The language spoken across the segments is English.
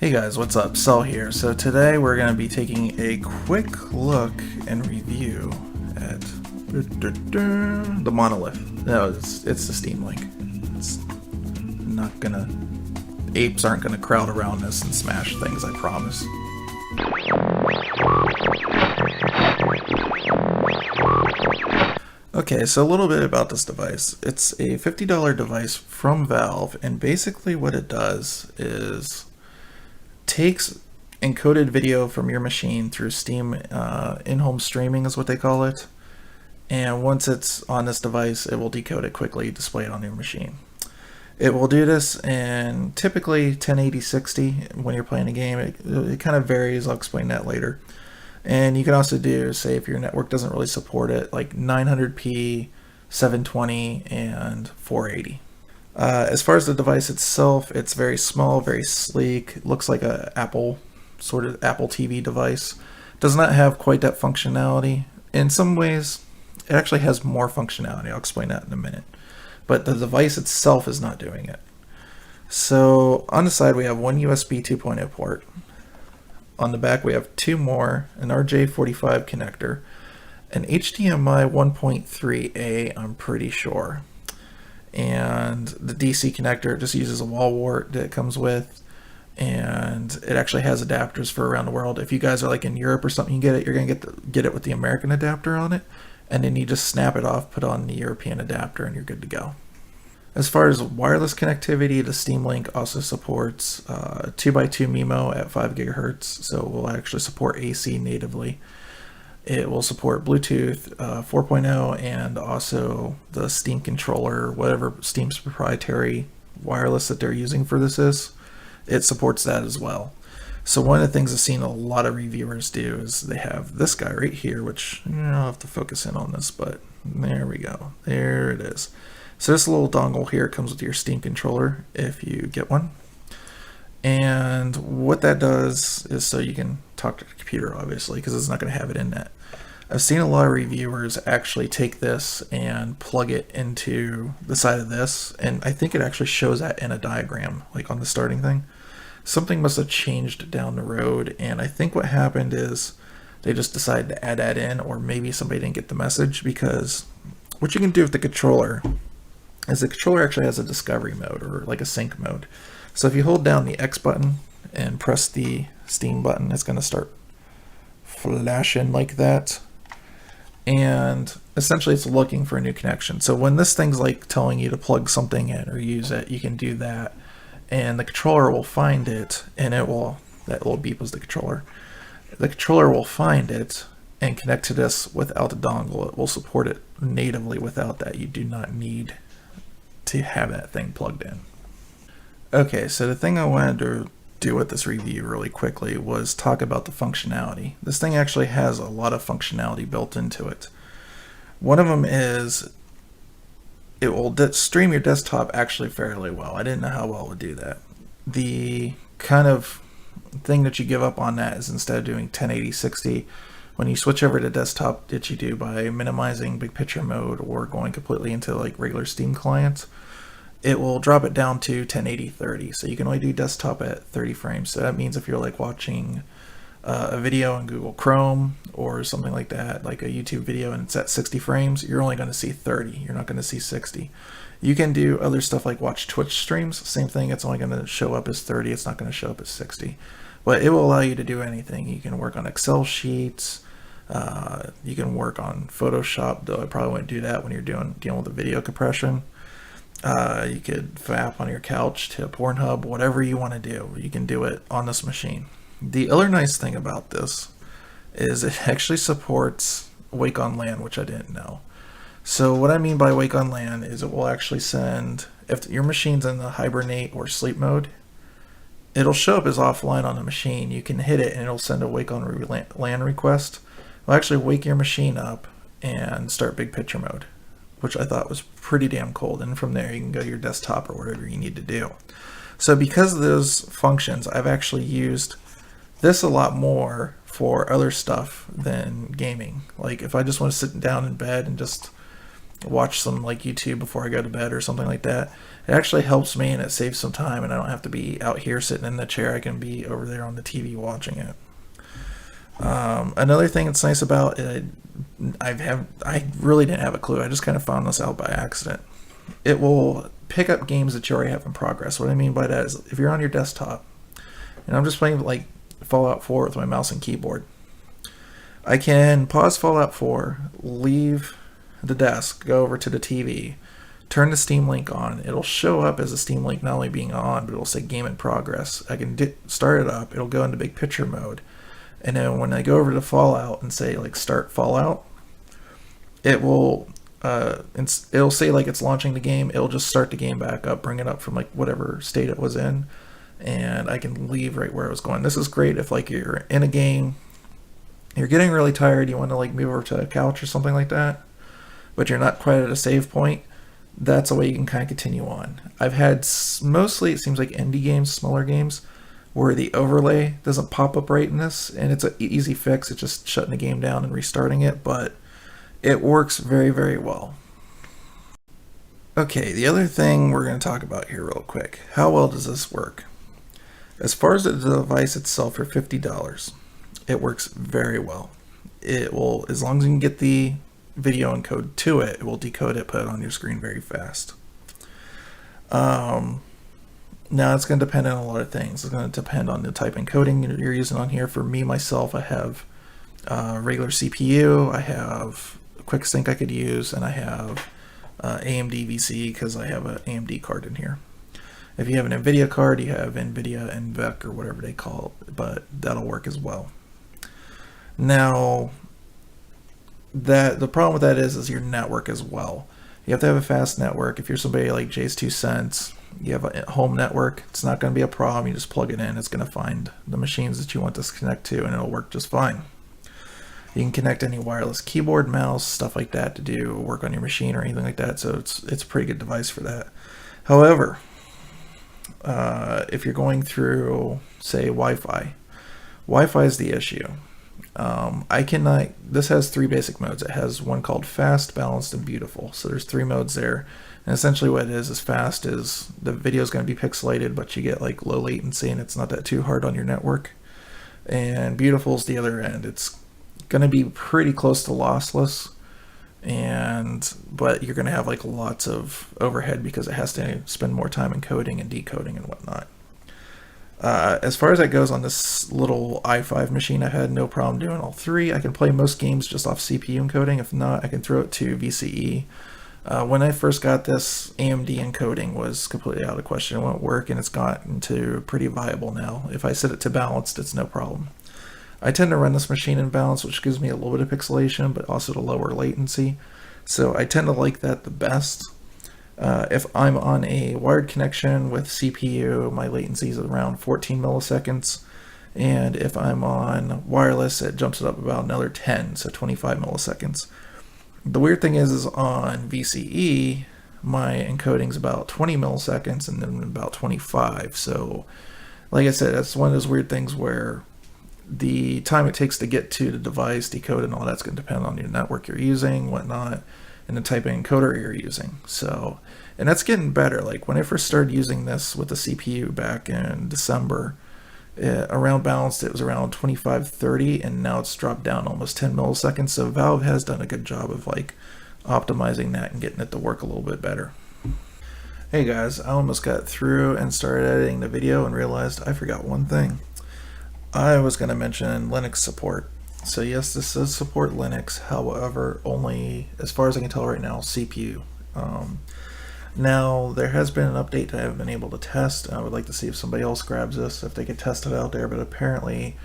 Hey guys, what's up? Cell here. So today we're going to be taking a quick look and review at the Monolith. No, it's the Steam Link. It's not gonna... Apes aren't gonna crowd around this and smash things, I promise. Okay, so a little bit about this device. It's a $50 device from Valve, and basically what it does is takes encoded video from your machine through Steam in-home streaming is what they call it, and once it's on this device it will decode it quickly, display it on your machine. It will do this in typically 1080 60 when you're playing a game. It kind of varies, I'll explain that later. And you can also do, say if your network doesn't really support it, like 900p, 720, and 480. As far as the device itself, it's very small, very sleek. It looks like a sort of Apple TV device. Does not have quite that functionality. In some ways, it actually has more functionality. I'll explain that in a minute. But the device itself is not doing it. So on the side we have one USB 2.0 port. On the back we have two more, an RJ45 connector, an HDMI 1.3A, I'm pretty sure. And the DC connector just uses a wall wart that it comes with, and it actually has adapters for around the world. If you guys are like in Europe or something, you get it, you're gonna get it with the American adapter on it, and then you just snap it off, put on the European adapter, and you're good to go. As far as wireless connectivity, the Steam Link also supports 2x2 MIMO at 5 GHz, so it will actually support AC natively. It will support Bluetooth 4.0 and also the Steam controller, whatever Steam's proprietary wireless that they're using for this is. It supports that as well. So one of the things I've seen a lot of reviewers do is they have this guy right here, which I'll have to focus in on this, but there we go. There it is. So this little dongle here comes with your Steam controller if you get one. And what that does is so you can talk to the computer, obviously, because it's not going to have it in that. I've seen a lot of reviewers actually take this and plug it into the side of this, and I think it actually shows that in a diagram, like on the starting thing. Something must have changed down the road, and I think what happened is they just decided to add that in, or maybe somebody didn't get the message, because what you can do with the controller is the controller actually has a discovery mode, or like a sync mode. So if you hold down the X button and press the Steam button, it's going to start flashing like that. And essentially it's looking for a new connection. So when this thing's like telling you to plug something in or use it, you can do that. And the controller will find it, and it will, that little beep was the controller. The controller will find it and connect to this without the dongle. It will support it natively without that. You do not need to have that thing plugged in. Okay, so the thing I wanted to do with this review really quickly was talk about the functionality. This thing actually has a lot of functionality built into it. One of them is it will stream your desktop actually fairly well. I didn't know how well it would do that. The kind of thing that you give up on that is instead of doing 1080 60, when you switch over to desktop that you do by minimizing big picture mode or going completely into like regular Steam clients, it will drop it down to 1080 30. So you can only do desktop at 30 frames. So that means if you're like watching a video in Google Chrome or something like that, like a YouTube video, and it's at 60 frames, you're only going to see 30. You're not going to see 60. You can do other stuff like watch Twitch streams. Same thing. It's only going to show up as 30. It's not going to show up as 60. But it will allow you to do anything. You can work on Excel sheets. You can work on Photoshop, though I probably wouldn't do that when you're dealing with the video compression. You could fap on your couch to Pornhub, whatever you want to do. You can do it on this machine. The other nice thing about this is it actually supports Wake on LAN, which I didn't know. So what I mean by Wake on LAN is it will actually send, if your machine's in the hibernate or sleep mode, it'll show up as offline on the machine. You can hit it and it'll send a Wake on LAN request. It'll actually wake your machine up and start big picture mode, which I thought was pretty damn cool. And from there you can go to your desktop or whatever you need to do. So because of those functions, I've actually used this a lot more for other stuff than gaming. Like if I just want to sit down in bed and just watch some like YouTube before I go to bed or something like that. It actually helps me and it saves some time, and I don't have to be out here sitting in the chair. I can be over there on the TV watching it. Another thing that's nice about it, I really didn't have a clue. I just kind of found this out by accident. It will pick up games that you already have in progress. What I mean by that is if you're on your desktop, and I'm just playing like Fallout 4 with my mouse and keyboard, I can pause Fallout 4, leave the desk, go over to the TV, turn the Steam Link on. It'll show up as a Steam Link not only being on, but it'll say game in progress. I can start it up. It'll go into big picture mode. And then when I go over to Fallout and say like start Fallout, it will it'll say like it's launching the game. It'll just start the game back up, bring it up from like whatever state it was in, and I can leave right where I was going. This is great if like you're in a game, you're getting really tired, you want to like move over to a couch or something like that, but you're not quite at a save point. That's a way you can kind of continue on. I've had mostly, it seems like indie games, smaller games, where the overlay doesn't pop up right in this, and it's an easy fix. It's just shutting the game down and restarting it, but it works very, very well. Okay, the other thing we're going to talk about here real quick. How well does this work? As far as the device itself for $50, it works very well. It will, as long as you can get the video encode to it, it will decode it, put it on your screen very fast. Now it's going to depend on a lot of things. It's going to depend on the type encoding you're using on here. For me, myself, I have regular CPU, I have QuickSync I could use, and I have AMD VCE because I have an AMD card in here. If you have an NVIDIA card, you have NVIDIA NVEC or whatever they call it, but that'll work as well. Now, the problem with that is your network as well. You have to have a fast network. If you're somebody like Jay's 2 Cents, you have a home network, it's not going to be a problem. You just plug it in, it's going to find the machines that you want this to connect to, and it'll work just fine. You can connect any wireless keyboard, mouse, stuff like that to do work on your machine or anything like that, so it's a pretty good device for that. However, if you're going through, say, Wi-Fi is the issue. This has 3 basic modes. It has one called fast, balanced, and beautiful. So there's 3 modes there. And essentially what it is fast is the video is going to be pixelated, but you get like low latency and it's not that too hard on your network. And beautiful is the other end. It's going to be pretty close to lossless, but you're going to have like lots of overhead because it has to spend more time encoding and decoding and whatnot. As far as that goes on this little i5 machine, I had no problem doing all 3. I can play most games just off CPU encoding. If not, I can throw it to VCE. When I first got this, AMD encoding was completely out of question. It won't work, and it's gotten to pretty viable now. If I set it to balanced, it's no problem. I tend to run this machine in balance, which gives me a little bit of pixelation, but also to lower latency. So I tend to like that the best. If I'm on a wired connection with CPU, my latency is around 14 milliseconds. And if I'm on wireless, it jumps it up about another 10, so 25 milliseconds. The weird thing is on VCE, my encoding is about 20 milliseconds and then about 25. So, like I said, that's one of those weird things where the time it takes to get to the device, decode, and all that's going to depend on your network you're using, whatnot, and the type of encoder you're using. So, and that's getting better. Like when I first started using this with the CPU back in December, around balanced, it was around 25-30, and now it's dropped down almost 10 milliseconds. So Valve has done a good job of like optimizing that and getting it to work a little bit better. Hey guys, I almost got through and started editing the video and realized I forgot one thing. I was going to mention Linux support. So yes, this does support Linux, however, only, as far as I can tell right now, CPU. Now, there has been an update that I haven't been able to test, and I would like to see if somebody else grabs this, if they could test it out there, but apparently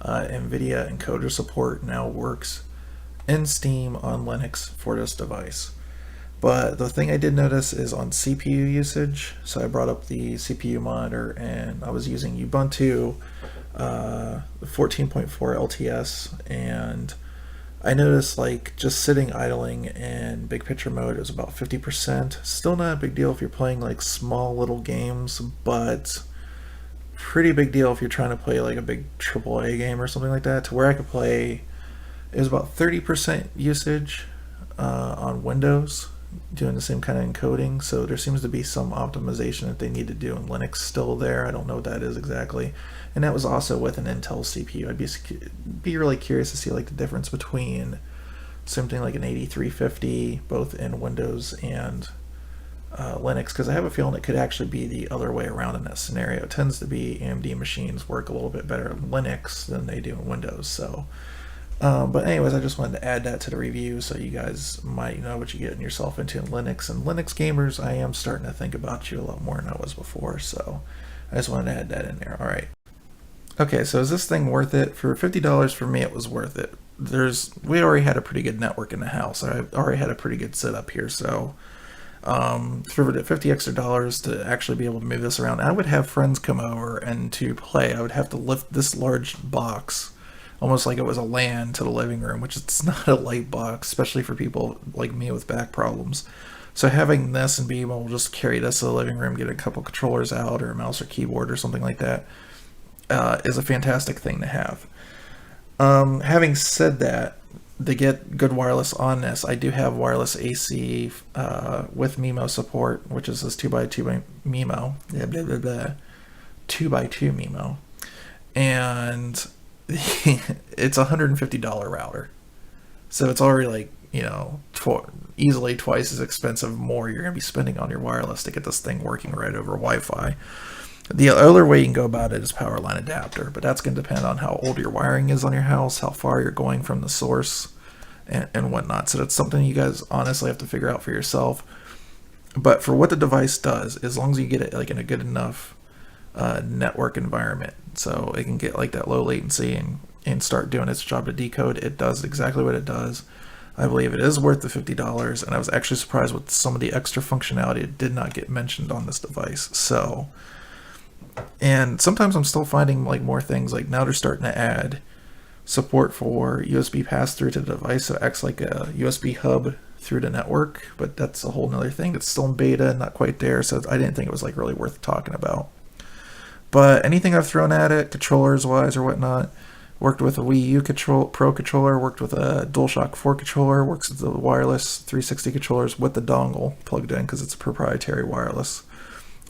NVIDIA encoder support now works in Steam on Linux for this device. But the thing I did notice is on CPU usage. So I brought up the CPU monitor, and I was using Ubuntu 14.4 LTS, and I noticed like just sitting idling in big picture mode is about 50%. Still not a big deal if you're playing like small little games, but pretty big deal if you're trying to play like a big AAA game or something like that. To where I could play, it was about 30% usage on Windows, doing the same kind of encoding. So there seems to be some optimization that they need to do in Linux still there. I don't know what that is exactly. And that was also with an Intel CPU. I'd be really curious to see like the difference between something like an 8350, both in Windows and Linux, because I have a feeling it could actually be the other way around in that scenario. It tends to be AMD machines work a little bit better in Linux than they do in Windows. So, but anyways, I just wanted to add that to the review so you guys might know what you're getting yourself into in Linux. And Linux gamers, I am starting to think about you a lot more than I was before. So I just wanted to add that in there. All right. Okay, so is this thing worth it? For $50 for me, it was worth it. We already had a pretty good network in the house. I already had a pretty good setup here, so for the $50 extra to actually be able to move this around, I would have friends come over and to play. I would have to lift this large box, almost like it was a LAN, to the living room, which it's not a light box, especially for people like me with back problems. So having this and being able to just carry this to the living room, get a couple controllers out or a mouse or keyboard or something like that, is a fantastic thing to have. Having said that, to get good wireless on this, I do have wireless AC with MIMO support, which is this 2x2 MIMO, 2x2 MIMO, and it's a $150 router, so it's already like, you know, easily twice as expensive more you're going to be spending on your wireless to get this thing working right over Wi-Fi. The other way you can go about it is power line adapter, but that's going to depend on how old your wiring is on your house, how far you're going from the source, and whatnot. So that's something you guys honestly have to figure out for yourself. But for what the device does, as long as you get it like in a good enough network environment, so it can get like that low latency and start doing its job to decode, it does exactly what it does. I believe it is worth the $50, and I was actually surprised with some of the extra functionality that did not get mentioned on this device. So. And sometimes I'm still finding like more things, like now they're starting to add support for USB pass-through to the device, so it acts like a USB hub through the network, but that's a whole nother thing. It's still in beta and not quite there, so I didn't think it was like really worth talking about. But anything I've thrown at it, controllers wise or whatnot, worked with a Wii U Pro controller, worked with a DualShock 4 controller, works with the wireless 360 controllers with the dongle plugged in because it's proprietary wireless.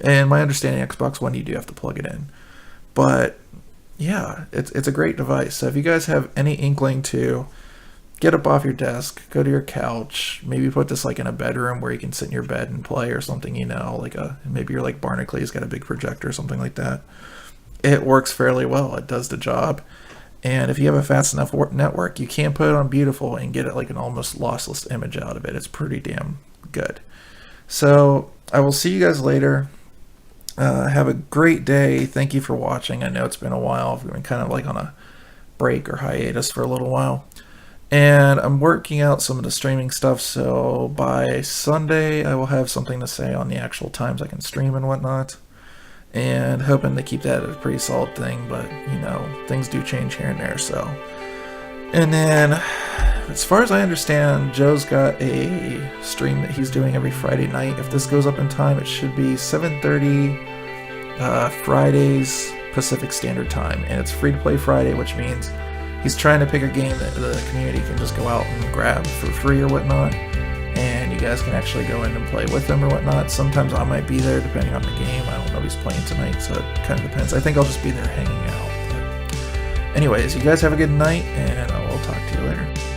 And my understanding, Xbox One, you do have to plug it in. But yeah, it's a great device. So if you guys have any inkling to get up off your desk, go to your couch, maybe put this like in a bedroom where you can sit in your bed and play or something, you know, like maybe you're like Barnacle, got a big projector or something like that. It works fairly well. It does the job. And if you have a fast enough network, you can put it on beautiful and get it like an almost lossless image out of it. It's pretty damn good. So I will see you guys later. Have a great day. Thank you for watching. I know it's been a while. We've been kind of like on a break or hiatus for a little while. And I'm working out some of the streaming stuff, so by Sunday I will have something to say on the actual times I can stream and whatnot. And hoping to keep that a pretty solid thing, but you know, things do change here and there, so. And then, as far as I understand, Joe's got a stream that he's doing every Friday night. If this goes up in time, it should be 7:30 Fridays Pacific Standard Time. And it's free to play Friday, which means he's trying to pick a game that the community can just go out and grab for free or whatnot. And you guys can actually go in and play with them or whatnot. Sometimes I might be there depending on the game. I don't know if he's playing tonight, so it kind of depends. I think I'll just be there hanging out. Anyways, you guys have a good night, and I will talk to you later.